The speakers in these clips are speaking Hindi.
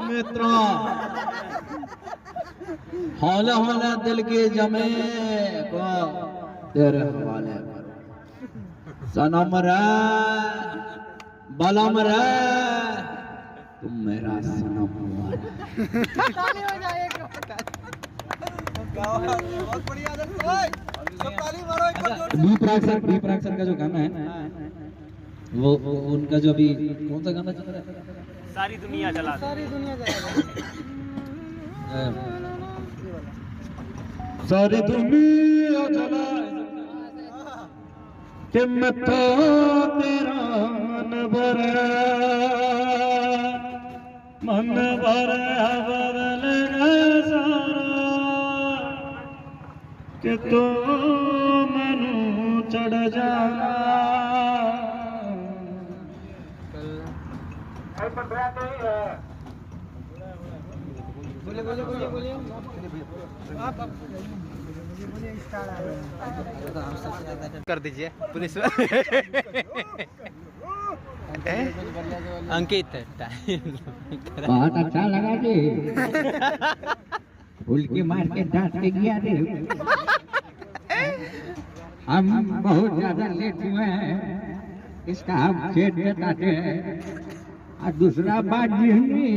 मित्रा हौला हौला दिल के जमे को तेरे हवाले सनम रे बलम रे तुम मेरा सनम हुआ। बहुत बढ़िया सब ताली मारो एक बार जोर से। बी प्राक सर का जो गाना है वो उनका जो अभी कौन सा गाना चल रहा है? सारी दुनिया जला दे। सारी दुनिया सारी दुनिया जला के मैं तो तेरा मन भर बदल सारा के तो मनु चढ़ जाना। बोलिए बोलिए बोलिए बोलिए आप बोलिए स्टार कर दीजिए पुलिस अंकित बहुत अच्छा लगा जी फूल की मार के दांत पे गया रे। हम बहुत ज्यादा लेट हुए हैं इसका हम खेत बताते हैं। और दूसरा बात ये हुई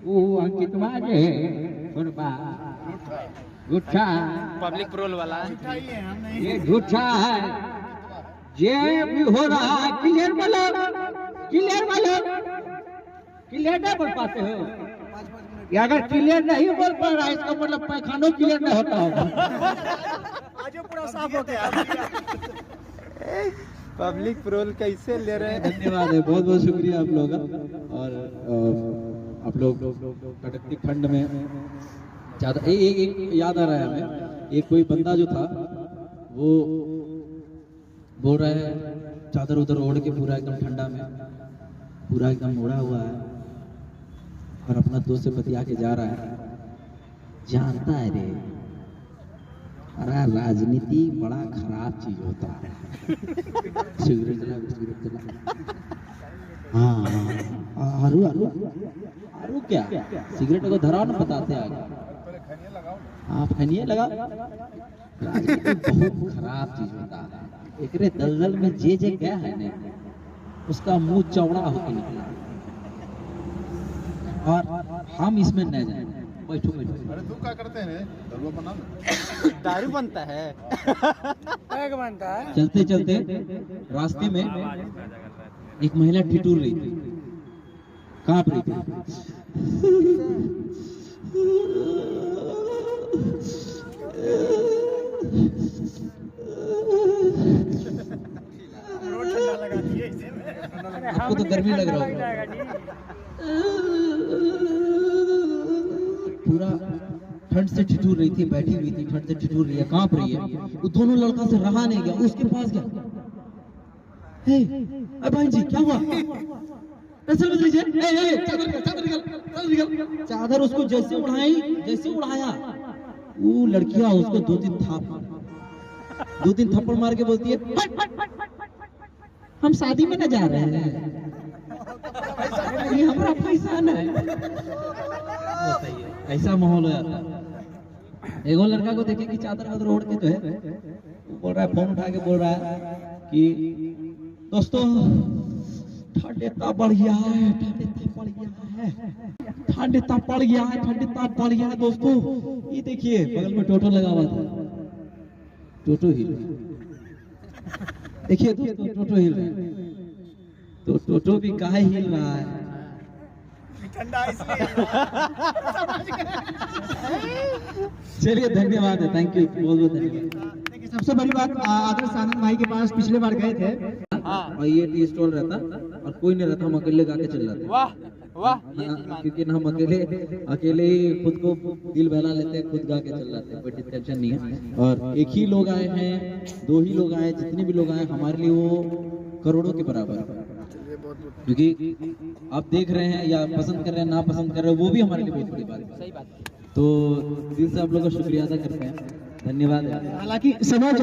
वो अंकित बाजे सुनबा गुच्छा पब्लिक प्रोल वाला ये झूठा है ये भी हो रहा है। क्लियर बोलो क्लियर नहीं बोल पाते हो। ये अगर क्लियर नहीं बोल पा रहा है इसका मतलब पैखानों क्लियर नहीं होता होगा। आज पूरा साफ हो गया। पब्लिक प्रोल कैसे ले रहे हैं। धन्यवाद है बहुत बहुत शुक्रिया आप लोग का। और आप लोग कटकती खंड में ज्यादा एक याद आ रहा है हमें। एक कोई बंदा जो था वो बोल रहा है चादर उधर ओढ़ के पूरा एकदम ठंडा में पूरा एकदम ओढ़ा हुआ है और अपना दोस्त से बतिया के जा रहा है। जानता है रे अरे राजनीति बड़ा खराब चीज होता है। सिगरेट जला हाँ आरू आरू आरू क्या सिगरेट को धरा ना बताते आगे आप खनिए लगा। राजनीति बहुत खराब चीज होता है। एकरे दलदल में जे गया है ना उसका मुंह चौड़ा होकर निकला और हम इसमें न जाए। बैठो बैठो। अरे तू क्या करते हैं दलवा बना दारू बनता है एक बनता है। चलते चलते रास्ते में एक महिला ठिठुर रही थी कांप रही थी। आपको तो गर्मी लग रहा होगा। पूरा ठंड से ठिठुर रही थी बैठी हुई थी ठंड से ठिठुर रही है कांप रही है। वो दोनों लड़का से रहा नहीं गया उसके पास गया। हे बहन जी क्या हुआ? चादर चादर उसको जैसे उड़ाया वो लड़कियां उसको दो तीन थप्पड़ मार के बोलती है हम शादी में न जा रहे हैं ये हमारा पैसा है। ऐसा माहौल हो जाता है। एगो लड़का को देखे कि चादर वादर ओढ़ के जो है बोल रहा है फोन उठा के बोल रहा है कि दोस्तों ठंड इतना बढ़ गया है दोस्तों। ये देखिए बगल में टोटो लगा हुआ था टोटो हिल देखिए दोस्तों टोटो हिल रहा है तो टोटो भी काहे हिल रहा है ठंडा इसलिए। चलिए धन्यवाद है थैंक यू बहुत बहुत धन्यवाद। सबसे बड़ी बात आदर्श आनंद भाई के पास पिछले बार गए थे और ये टी स्टॉल रहता और कोई नहीं रहता हम अकेले गा के चल जाते। वाह वाह क्योंकि हम अकेले ही खुद को दिल बहला लेते हैं खुद गा के चल जाते हैं कोई टेंशन नहीं है। और एक ही लोग आए हैं दो ही लोग आए जितने भी लोग आए हमारे लिए वो करोड़ों के बराबर है। क्योंकि आप देख रहे हैं या पसंद कर रहे हैं ना पसंद कर रहे हैं वो भी हमारे लिए बहुत बड़ी बात है। सही बात। तो दिल से आप लोगों का शुक्रिया अदा करते हैं धन्यवाद। हालांकि समाज